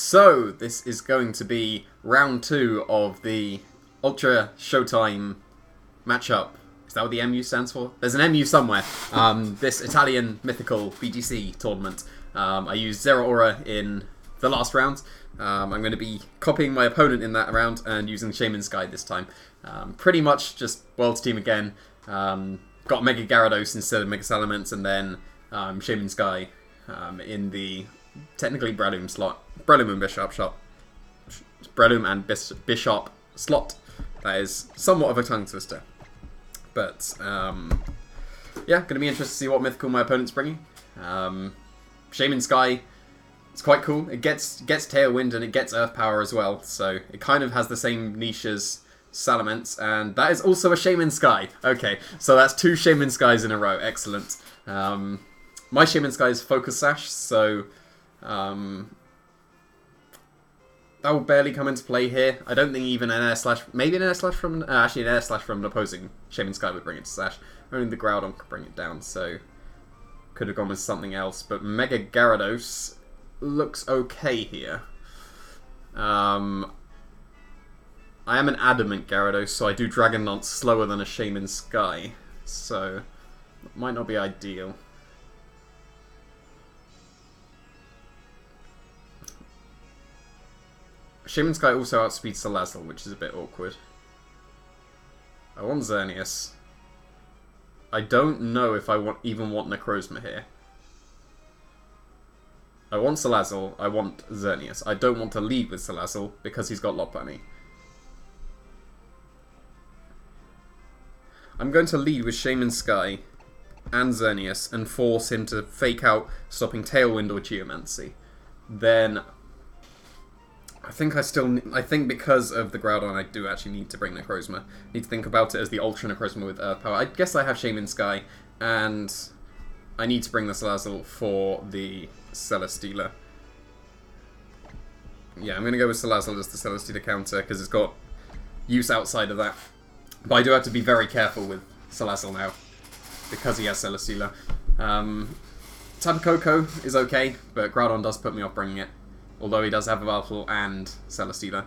So, this is going to be round 2 of the Ultra Showtime matchup. Is that what the MU stands for? There's an MU somewhere. This Italian mythical VGC tournament. I used Zero Aura in the last round. I'm going to be copying my opponent in that round and using Shaymin Sky this time. Pretty much just World's team again. Got Mega Gyarados instead of Mega Salamence, and then Shaymin Sky in the technically Breloom slot. Breloom and Bishop slot. Breloom and Bishop slot. That is somewhat of a tongue twister. But, yeah, going to be interested to see what mythical my opponent's bringing. Shaymin Sky, it's quite cool. It gets Tailwind and it gets Earth Power as well. So it kind of has the same niche as Salamence. And that is also a Shaymin Sky. Okay, so that's 2 Shaymin Skies in a row. Excellent. My Shaymin Sky is Focus Sash, so that will barely come into play here. I don't think even an Air Slash, maybe an Air Slash from, actually an Air Slash from an opposing Shaymin Sky would bring it to Sash. Only the Groudon could bring it down, so could have gone with something else. But Mega Gyarados looks okay here. I am an Adamant Gyarados, so I do Dragon Dance slower than a Shaymin Sky, so it might not be ideal. Shaymin Sky also outspeeds Salazzle, which is a bit awkward. I want Xerneas. I don't know if I even want Necrozma here. I want Salazzle, I want Xerneas. I don't want to lead with Salazzle because he's got Lopunny. I'm going to lead with Shaymin Sky and Xerneas and force him to fake out stopping Tailwind or Geomancy. Then I think because of the Groudon, I do actually need to bring Necrozma. Need to think about it as the Ultra Necrozma with Earth Power. I guess I have Shaymin Sky, and I need to bring the Salazzle for the Celesteela. Yeah, I'm going to go with Salazzle as the Celesteela counter, because it's got use outside of that. But I do have to be very careful with Salazzle now, because he has Celesteela. Tapu Koko is okay, but Groudon does put me off bringing it. Although he does have Evalful and Celesteela.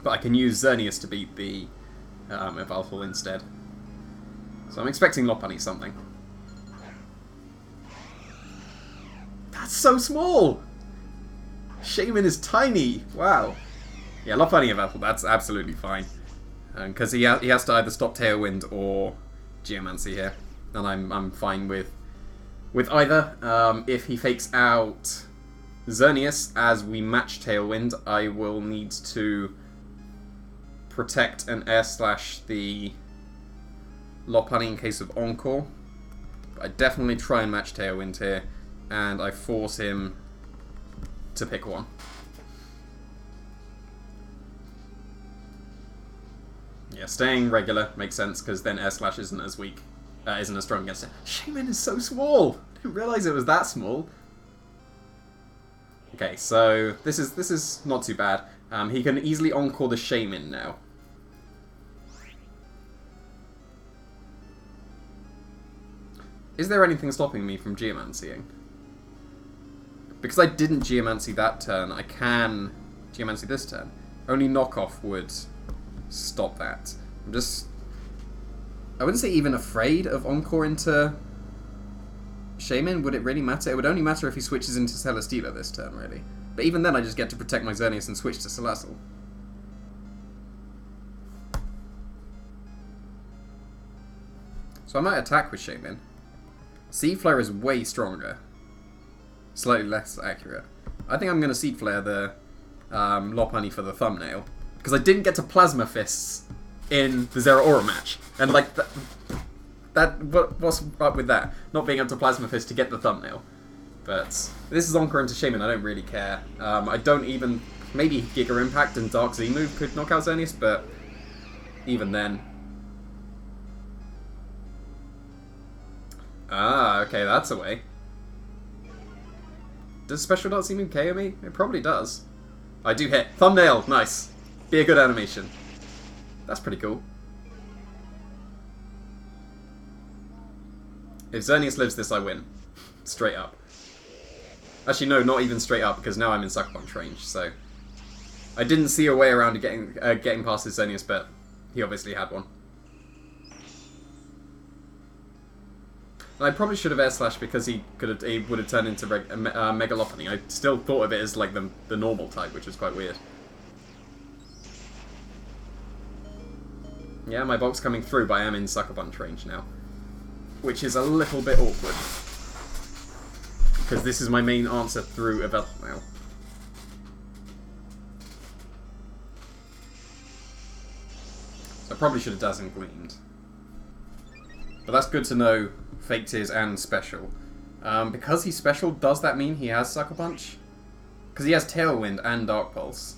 But I can use Xerneas to beat the Evalful instead. So I'm expecting Lopunny something. That's so small! Shaymin is tiny! Wow. Yeah, Lopunny Evalful, that's absolutely fine. Because he has to either stop Tailwind or Geomancy here. And I'm fine with either. If he fakes out Xerneas, as we match Tailwind, I will need to protect and Air Slash the Lopunny in case of Encore. I definitely try and match Tailwind here, and I force him to pick one. Yeah, staying regular makes sense, because then Air Slash isn't as weak, isn't as strong against it. Shaymin is so small! I didn't realise it was that small. Okay, so this is not too bad. He can easily Encore the Shaymin now. Is there anything stopping me from Geomancying? Because I didn't Geomancy that turn, I can Geomancy this turn. Only Knockoff would stop that. I wouldn't say even afraid of Encore into Shaymin. Would it really matter? It would only matter if he switches into Celesteela this turn, really. But even then, I just get to protect my Xerneas and switch to Salazzle. So I might attack with Shaymin. Seed Flare is way stronger. Slightly less accurate. I think I'm going to Seed Flare the Lopunny for the thumbnail. Because I didn't get to Plasma Fists in the Zero Aura match. And like, what's up with that? Not being able to Plasma Fist to get the thumbnail. But this is Encore into Shaymin, I don't really care. I don't even... Maybe Giga Impact and Dark Z move could knock out Xerneas, but even then. Ah, okay, that's a way. Does Special Dark Z move KO me? It probably does. I do hit. Thumbnail! Nice. Be a good animation. That's pretty cool. If Xerneas lives this, I win. Straight up. Actually, no, not even straight up, because now I'm in Sucker Punch range, so... I didn't see a way around to getting past his Xerneas, but he obviously had one. And I probably should have Air Slash because he would have turned into Mega Lopunny. I still thought of it as like the normal type, which was quite weird. Yeah, my bulk's coming through, but I am in Sucker Punch range now. Which is a little bit awkward. Because this is my main answer through Evel now. So I probably should have Dazzling Gleamed. But that's good to know, Fake Tears and Special. Because he's Special, does that mean he has Sucker Punch? Because he has Tailwind and Dark Pulse.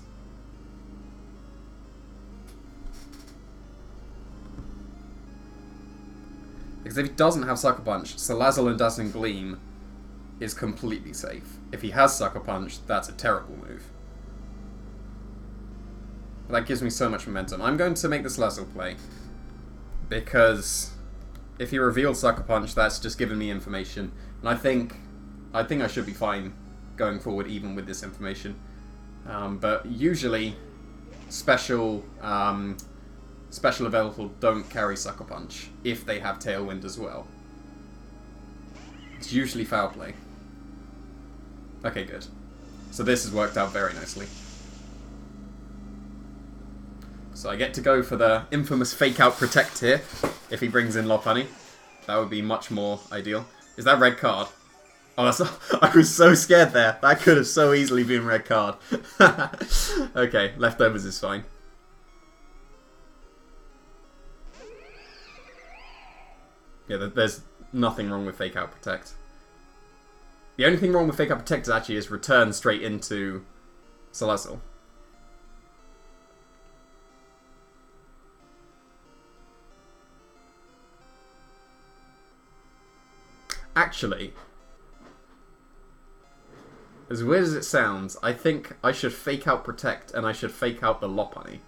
Because if he doesn't have Sucker Punch, Salazzle and Dazzling Gleam is completely safe. If he has Sucker Punch, that's a terrible move. But that gives me so much momentum. I'm going to make the Salazzle play. Because if he reveals Sucker Punch, that's just giving me information. And I think I should be fine going forward even with this information. But usually, special available don't carry Sucker Punch if they have Tailwind as well. It's usually foul play. Okay, good. So this has worked out very nicely. So I get to go for the infamous Fake Out Protect here, if he brings in Lopunny. That would be much more ideal. Is that red card? Oh, that's I was so scared there. That could have so easily been red card. Okay, leftovers is fine. Yeah, there's nothing wrong with Fake Out Protect. The only thing wrong with Fake Out Protect actually is return straight into Salazzle. Actually, as weird as it sounds, I think I should Fake Out Protect and I should Fake Out the Lopunny.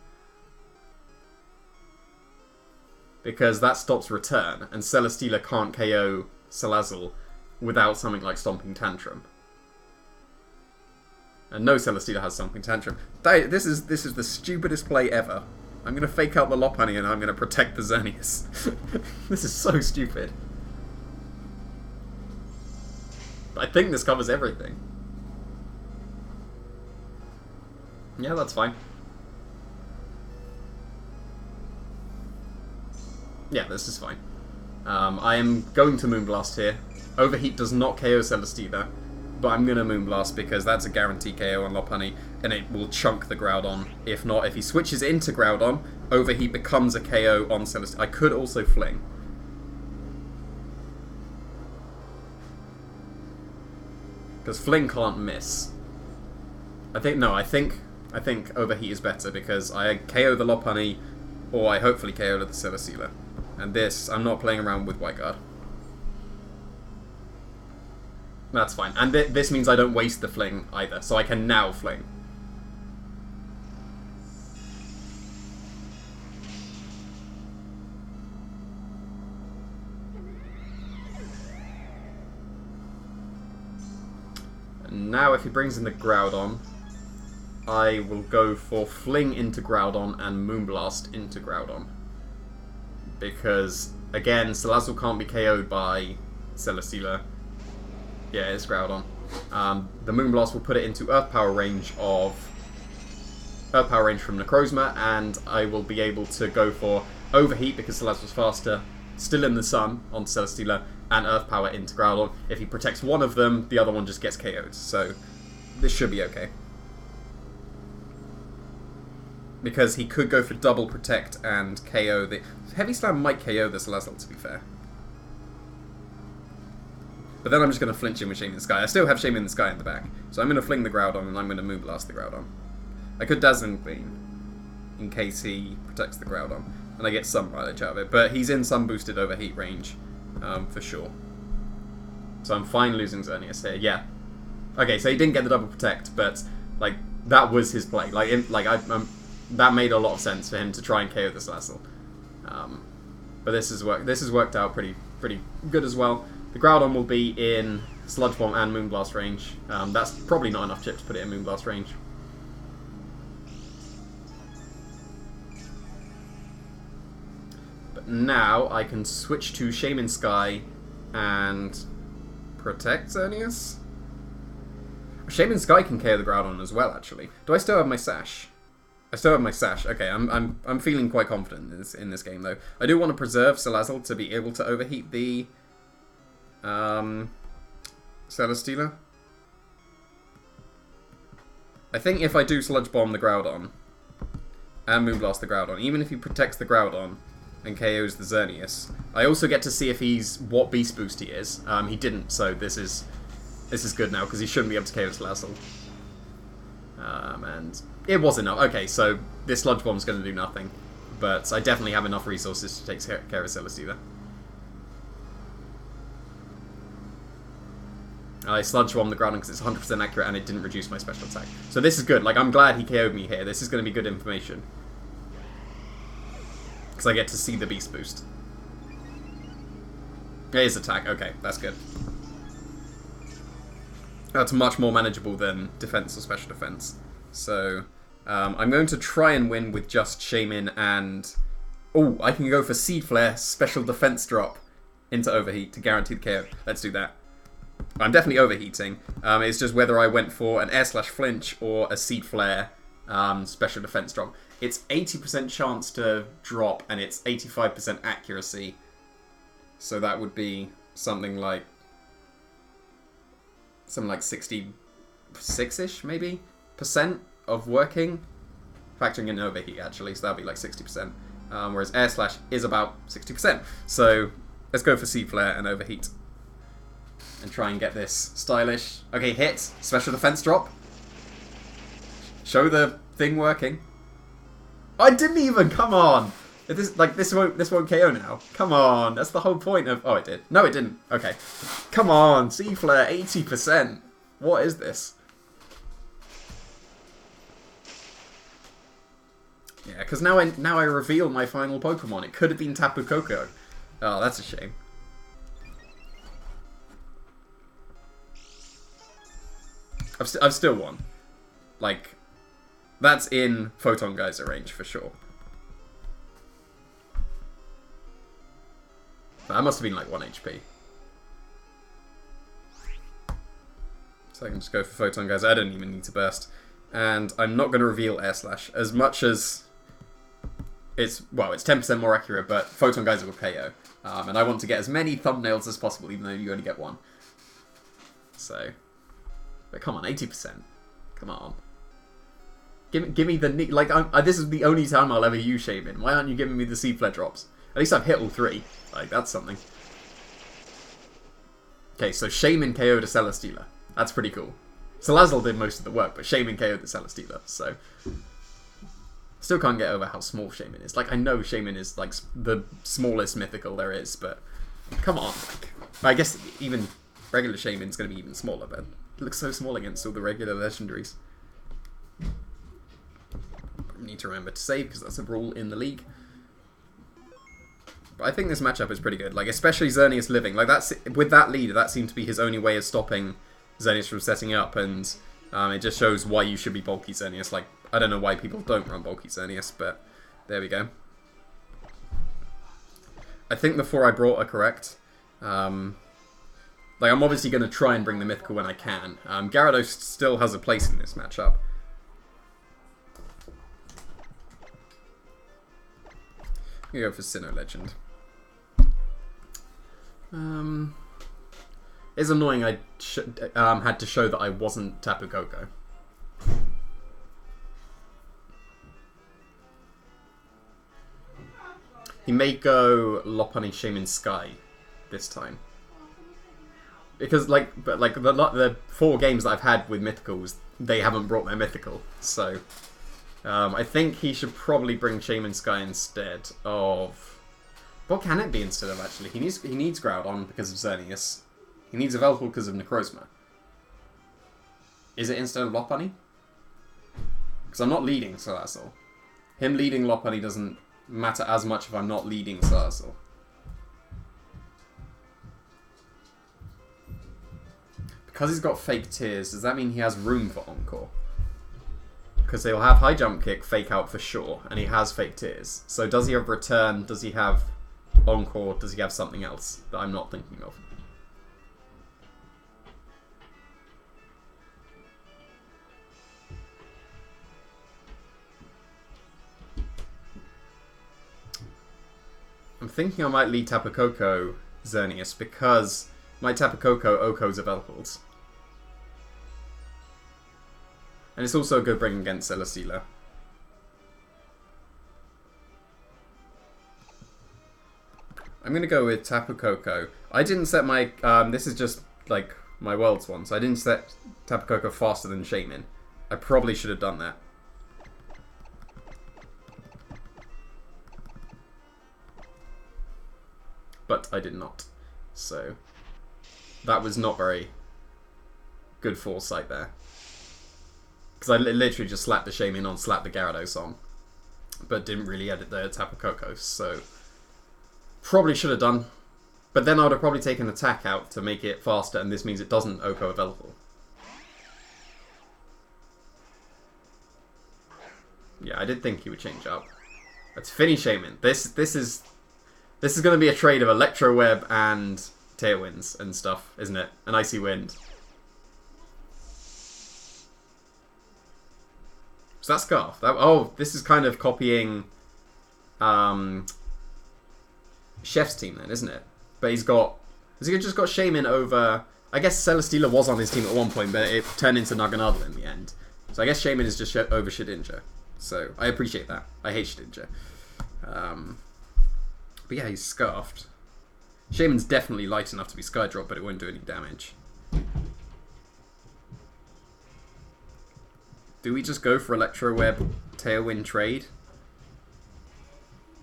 Because that stops return, and Celesteela can't KO Salazzle without something like Stomping Tantrum. And no Celesteela has Stomping Tantrum. This is the stupidest play ever. I'm going to Fake Out the Lopunny and I'm going to protect the Xerneas. This is so stupid. I think this covers everything. Yeah, that's fine. Yeah, this is fine. I am going to Moonblast here. Overheat does not KO Celesteela, but I'm going to Moonblast because that's a guaranteed KO on Lopunny, and it will chunk the Groudon. If not, if he switches into Groudon, Overheat becomes a KO on Celesteela. I could also Fling. Because Fling can't miss. I think Overheat is better because I KO the Lopunny, or I hopefully KO the Celesteela. And this, I'm not playing around with White Guard. That's fine. And this means I don't waste the Fling either, so I can now Fling. And now if he brings in the Groudon, I will go for Fling into Groudon and Moonblast into Groudon. Because, again, Salazzle can't be KO'd by Celesteela. Yeah, it's Groudon. The Moonblast will put it into Earth Power range from Necrozma, and I will be able to go for Overheat because Salazzle's faster, still in the sun on Celesteela, and Earth Power into Groudon. If he protects one of them, the other one just gets KO'd. So, this should be okay. Because he could go for double protect and KO the... Heavy Slam might KO the Salazzle, to be fair. But then I'm just going to flinch him with Shaymin Sky. I still have Shaymin Sky in the back. So I'm going to fling the Groudon and I'm going to Moonblast the Groudon. I could Dazzling Gleam in case he protects the Groudon. And I get some mileage out of it. But he's in some boosted Overheat range, for sure. So I'm fine losing Xerneas here. Yeah. Okay, so he didn't get the double protect, but like that was his play. That made a lot of sense for him to try and KO the Salazzle. But this has worked out pretty good as well. The Groudon will be in Sludge Bomb and Moonblast range. That's probably not enough chip to put it in Moonblast range. But now I can switch to Shaymin Sky and protect Xerneas. Shaymin Sky can KO the Groudon as well, actually. Do I still have my Sash? I still have my Sash. Okay, I'm feeling quite confident in this game, though. I do want to preserve Salazzle to be able to overheat the Celesteela. I think if I do Sludge Bomb the Groudon and Moonblast the Groudon, even if he protects the Groudon and KOs the Xerneas, I also get to see if he's what Beast Boost he is. He didn't, so this is good now because he shouldn't be able to KO Salazzle. And it was enough. Okay, so this Sludge Bomb's going to do nothing, but I definitely have enough resources to take care of Celesteela. I Sludge Bomb the Groudon because it's 100% accurate and it didn't reduce my special attack. So this is good. Like, I'm glad he KO'd me here. This is going to be good information. Because I get to see the Beast Boost. His attack. Okay, that's good. That's much more manageable than defense or special defense. So, I'm going to try and win with just Shaymin and... Oh, I can go for Seed Flare, special defense drop into Overheat to guarantee the KO. Let's do that. I'm definitely overheating. It's just whether I went for an Air Slash Flinch or a Seed Flare special defense drop. It's 80% chance to drop and it's 85% accuracy. So that would be something like 66-ish maybe percent of working, factoring in overheat actually. So that'd be like 60%. Whereas Air Slash is about 60%. So let's go for Seed Flare and overheat. And try and get this stylish. Okay, hit. Special defense drop. Show the thing working. I didn't even. Come on. This won't KO now. Come on. That's the whole point of. Oh, it did. No, it didn't. Okay. Come on. Sea Flare 80%. What is this? Yeah, because now I reveal my final Pokemon. It could have been Tapu Koko. Oh, that's a shame. I've still won. Like, that's in Photon Geyser range for sure. That must have been like 1 HP. So I can just go for Photon Geyser. I don't even need to burst. And I'm not going to reveal Air Slash as much as it's 10% more accurate, but Photon Geyser will KO. And I want to get as many thumbnails as possible, even though you only get one. So... But come on, 80%. Come on. Give me the... Like, this is the only time I'll ever use Shaymin. Why aren't you giving me the Seed Flare drops? At least I've hit all 3. Like, that's something. Okay, so Shaymin KO'd a Celesteela. That's pretty cool. Salazzle did most of the work, but Shaymin KO'd the Celesteela, so... Still can't get over how small Shaymin is. Like, I know Shaymin is, like, the smallest mythical there is, but... Come on, like... I guess even regular Shaymin's gonna be even smaller, but... It looks so small against all the regular legendaries. Need to remember to save because that's a rule in the league. But I think this matchup is pretty good. Like, especially Xerneas living. Like, that's with that lead, that seemed to be his only way of stopping Xerneas from setting up, and it just shows why you should be bulky Xerneas. Like, I don't know why people don't run bulky Xerneas, but there we go. I think the 4 I brought are correct. Like, I'm obviously going to try and bring the Mythical when I can. Gyarados still has a place in this matchup. I'm going to go for Sinnoh Legend. It's annoying I had to show that I wasn't Tapu Koko. He may go Lopunny Shaymin Sky this time. Because, the 4 games that I've had with Mythicals, they haven't brought their Mythical. So, I think he should probably bring Shaymin Sky instead of... What can it be instead of, actually? He needs Groudon because of Xerneas. He needs a Velcro because of Necrozma. Is it instead of Lopunny? Because I'm not leading Salazzle. Him leading Lopunny doesn't matter as much if I'm not leading Salazzle. Because he's got fake tears, does that mean he has room for Encore? Because he'll have high jump kick, fake out for sure, and he has fake tears. So does he have return? Does he have Encore? Does he have something else that I'm not thinking of? I'm thinking I might lead Tapu Koko Xerneas because my Tapu Koko Oko's available. And it's also a good bring against Celesteela. I'm going to go with Tapu Koko. I didn't set my... this is just like my Worlds one, so I didn't set Tapu Koko faster than Shaymin. I probably should have done that. But I did not. So that was not very good foresight there. Because I literally just slapped the Shaymin on, slapped the Gyarados on. But didn't really edit the Tapu Koko, so... Probably should have done. But then I would have probably taken attack out to make it faster, and this means it doesn't Oko available. Yeah, I did think he would change up. Let's finish Shaymin. This is going to be a trade of Electro Web and Tailwinds and stuff, isn't it? An Icy Wind. So that Scarf. Oh, this is kind of copying Chef's team then, isn't it? But he's got... Has he just got Shaymin over... I guess Celesteela was on his team at one point, but it turned into Naganadel in the end. So I guess Shaymin is just over Shedinja. So I appreciate that. I hate Shedinja. But yeah, he's Scarfed. Shaymin's definitely light enough to be Skydrop, but it won't do any damage. Do we just go for Electro Web Tailwind trade?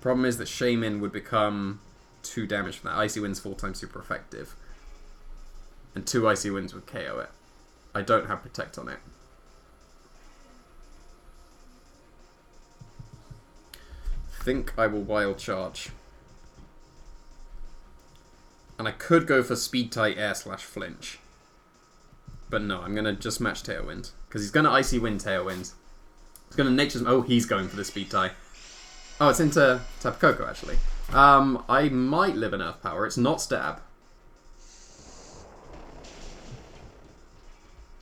Problem is that Shaymin would become 2 damage from that. Icy Wind's 4 times super effective. And 2 Icy Winds would KO it. I don't have Protect on it. Think I will Wild Charge. And I could go for Speed Tie Air / Flinch. But no, I'm going to just match Tailwind. Because he's going to Icy Wind Tailwind. He's going to Nature's... Oh, he's going for the Speed Tie. Oh, it's into Tapu Koko, actually. I might live in Earth Power. It's not Stab.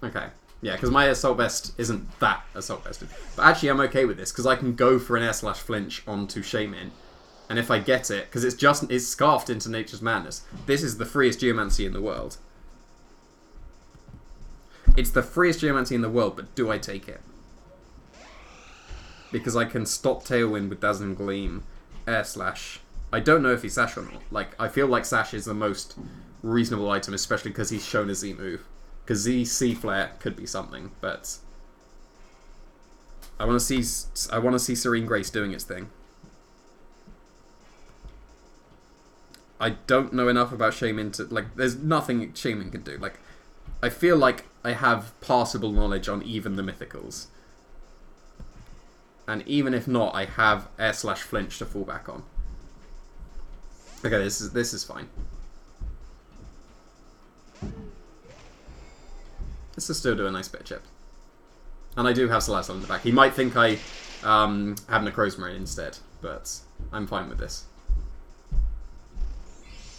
Okay. Yeah, because my Assault Vest isn't that Assault Vested. But actually, I'm okay with this, because I can go for an Air / Flinch onto Shaymin. And if I get it, because it's Scarfed into Nature's Madness. This is the freest Geomancy in the world. It's the freest Geomancy in the world, but do I take it? Because I can stop Tailwind with Dazzling Gleam, Air Slash. I don't know if he's Sash or not. Like, I feel like Sash is the most reasonable item, especially because he's shown a Z move. Because Z Sea Flare could be something, but I want to see Serene Grace doing its thing. I don't know enough about Shaymin to... Like, there's nothing Shaymin can do. Like, I feel like I have passable knowledge on even the Mythicals. And even if not, I have Air / Flinch to fall back on. Okay, this is fine. This is still do a nice bit of chip. And I do have Salazzle in the back. He might think I have Necrozma instead, but I'm fine with this.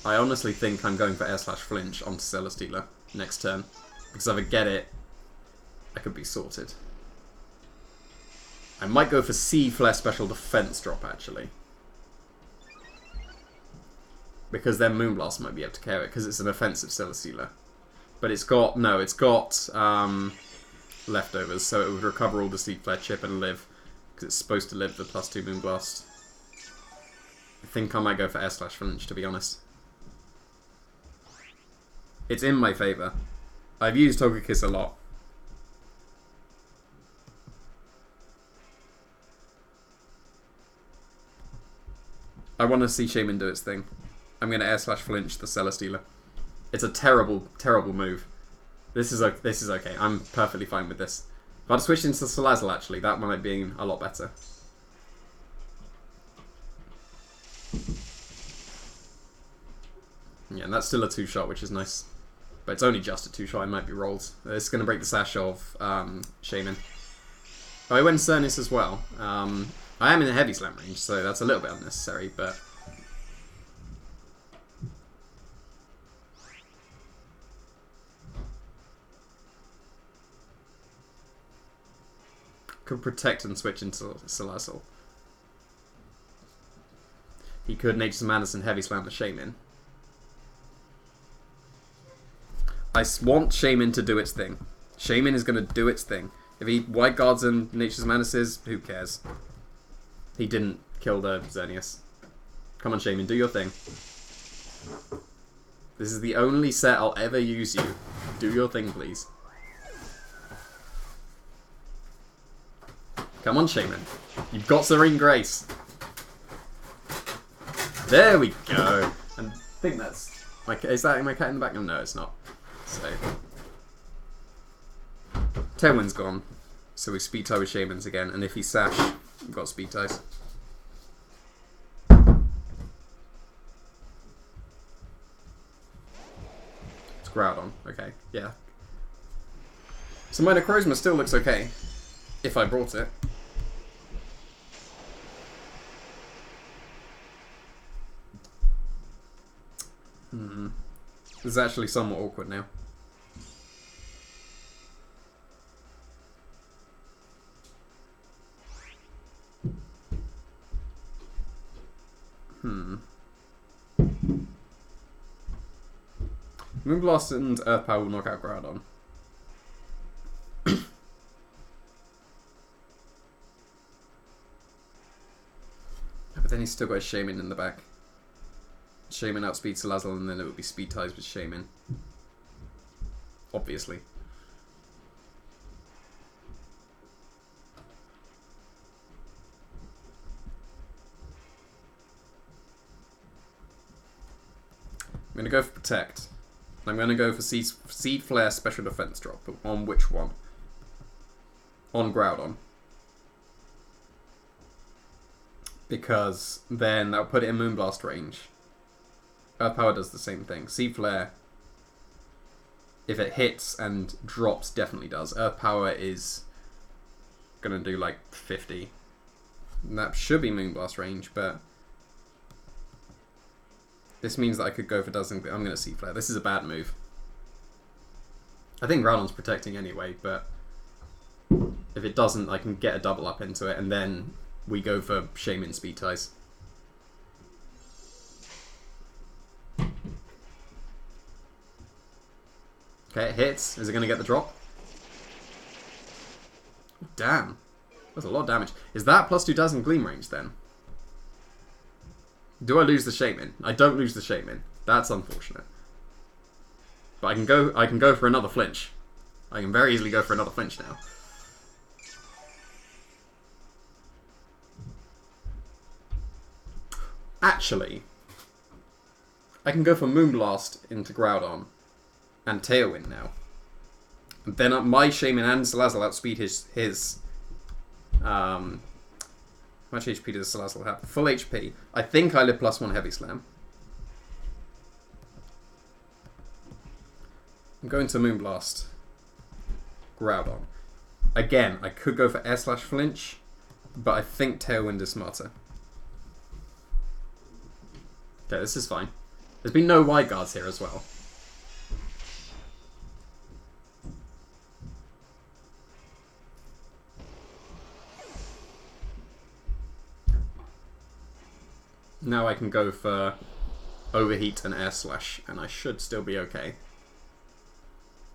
I honestly think I'm going for Air / Flinch onto Celesteela next turn. Because if I get it, I could be sorted. I might go for Sea Flare Special Defense drop, actually. Because then Moonblast might be able to carry it, because it's an offensive Celesteela. But it's got... No, it's got leftovers, so it would recover all the Sea Flare chip and live. Because it's supposed to live the +2 Moonblast. I think I might go for Air / Flinch, to be honest. It's in my favour. I've used Togekiss a lot. I want to see Shaymin do its thing. I'm going to Air / Flinch the Celesteela. It's a terrible, terrible move. This is okay. I'm perfectly fine with this. If I'd switched into Salazzle, actually, that might be a lot better. Yeah, and that's still a 2-shot, which is nice. But it's only just a 2-shot, it might be rolled. It's going to break the sash of Shaymin. Oh, I went Cernus as well. I am in a heavy slam range, so that's a little bit unnecessary, but... Could protect and switch into Salazzle. He could Nature's Madness and heavy slam the Shaymin. I want Shaymin to do its thing. Shaymin is going to do its thing. If he white guards and Nature's Madnesses, who cares? He didn't kill the Xerneas. Come on, Shaymin, do your thing. This is the only set I'll ever use you. Do your thing, please. Come on, Shaymin. You've got Serene Grace. There we go. And I think that's... Is that my cat in the background? No, it's not. So... Tailwind's gone. So we speed tie with Shaymin's again. And if he sash, we've got speed ties. It's Groudon. Okay, yeah. So my Necrozma still looks okay. If I brought it. This is actually somewhat awkward now. Moonblast and Earth Power will knock out Groudon. But then he's still got a Shaymin in the back. Shaymin outspeeds Salazzle, and then it would be speed ties with Shaymin. Obviously. I'm going to go for Protect. I'm going to go for Seed Flare Special Defense Drop. But on which one? On Groudon. Because then that'll put it in Moonblast range. Earth Power does the same thing. Seed Flare, if it hits and drops, definitely does. Earth Power is going to do like 50. And that should be Moonblast range, but this means that I could go for doesn't. I'm going to Seed Flare. This is a bad move. I think Groudon's protecting anyway, but if it doesn't, I can get a double up into it, and then we go for Shaymin speed ties. Okay, it hits. Is it going to get the drop? Damn. That's a lot of damage. Is that plus 2,000 Gleam range then? Do I lose the Shaymin? I don't lose the Shaymin. That's unfortunate. But I can go for another flinch. I can very easily go for another flinch now. Actually, I can go for Moonblast into Groudon and Tailwind now. And then my Shaymin and Salazzle outspeed his how much HP does Salazzle have? Full HP. I think I live +1 Heavy Slam. I'm going to Moonblast Groudon. Again, I could go for Air/Flinch, but I think Tailwind is smarter. Okay, this is fine. There's been no wide guards here as well. Now I can go for Overheat and Air Slash, and I should still be okay.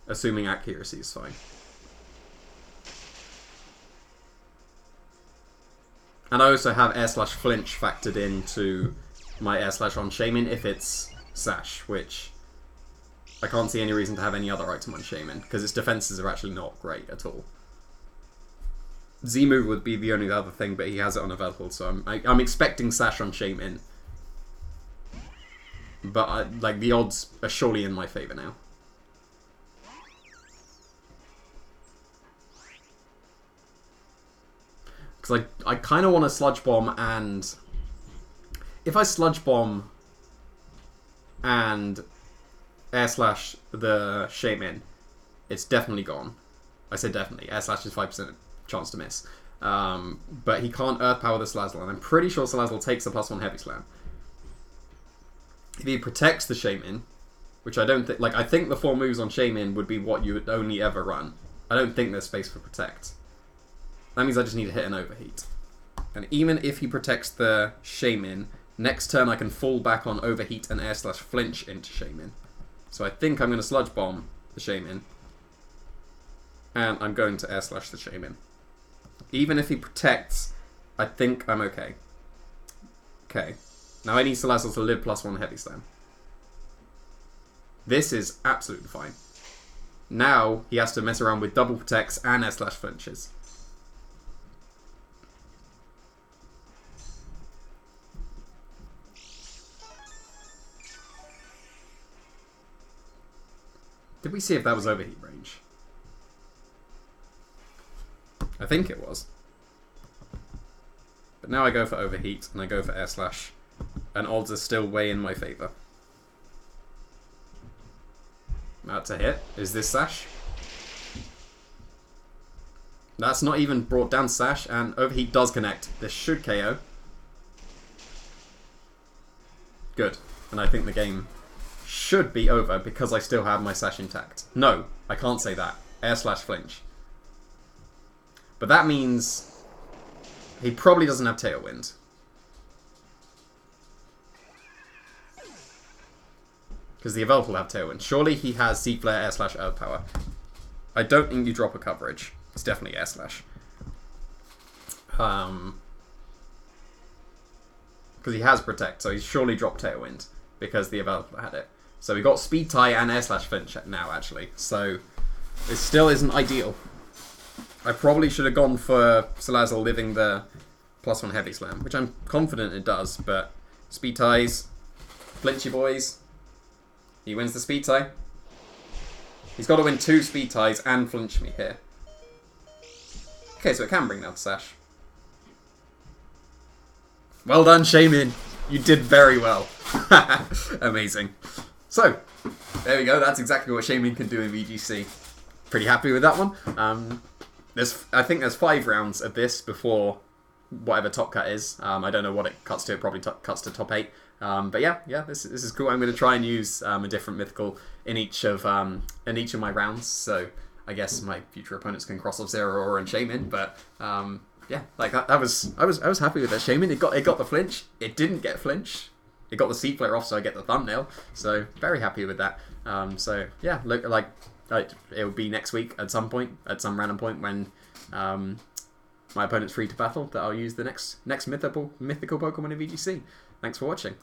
Assuming accuracy is fine. And I also have Air/Flinch factored into my Air Slash on Shaymin if it's Sash, which I can't see any reason to have any other item on Shaymin, because its defenses are actually not great at all. Z-move would be the only other thing, but he has it on a Velhol, so I'm expecting Sash on Shaymin. But like the odds are surely in my favour now. Because I kind of want to Sludge Bomb, and if I Sludge Bomb and air slash the Shaymin, it's definitely gone. I said definitely. Air slash is 5% chance to miss. But he can't Earth Power the Salazzle, and I'm pretty sure Salazzle takes the +1 Heavy Slam. If he protects the Shaymin, which I don't think... Like, I think the 4 moves on Shaymin would be what you would only ever run. I don't think there's space for Protect. That means I just need to hit an Overheat. And even if he protects the Shaymin, next turn I can fall back on Overheat and air slash flinch into Shaymin. So I think I'm going to Sludge Bomb the Shaymin. And I'm going to air slash the Shaymin. Even if he protects, I think I'm okay. Okay. Now I need Salazzle to live +1 Heavy Slam. This is absolutely fine. Now he has to mess around with double protects and air slash flinches. Did we see if that was overheat range? I think it was. But now I go for overheat and I go for air slash. And odds are still way in my favour. Out to hit. Is this Sash? That's not even brought down Sash, and overheat does connect. This should KO. Good. And I think the game should be over because I still have my Sash intact. No, I can't say that. Air slash flinch. But that means he probably doesn't have Tailwind. Because the Evolve will have Tailwind. Surely he has Seed Flare, air slash, Earth Power. I don't think you drop a coverage. It's definitely air slash. Because he has Protect, so he's surely dropped Tailwind because the Evolve had it. So we got Speed Tie and air slash flinch now, actually. So it still isn't ideal. I probably should have gone for Salazzle living the +1 Heavy Slam, which I'm confident it does, but Speed Ties, flinchy boys. He wins the Speed Tie. He's got to win 2 Speed Ties and flinch me here. Okay, so it can bring down the Sash. Well done, Shaymin. You did very well. Amazing. So, there we go. That's exactly what Shaymin can do in VGC. Pretty happy with that one. I think there's 5 rounds of this before whatever top cut is. I don't know what it cuts to. It probably cuts to top 8. But yeah, this is cool. I'm going to try and use a different mythical in each of my rounds. So I guess my future opponents can cross off Zeraora and Shaymin. But yeah, like I was happy with that Shaymin. It got the flinch. It didn't get flinch. It got the Seed Flare off, so I get the thumbnail. So very happy with that. So yeah, look like it will be next week at some point, at some random point when my opponent's free to battle, that I'll use the next mythical Pokemon in VGC. Thanks for watching.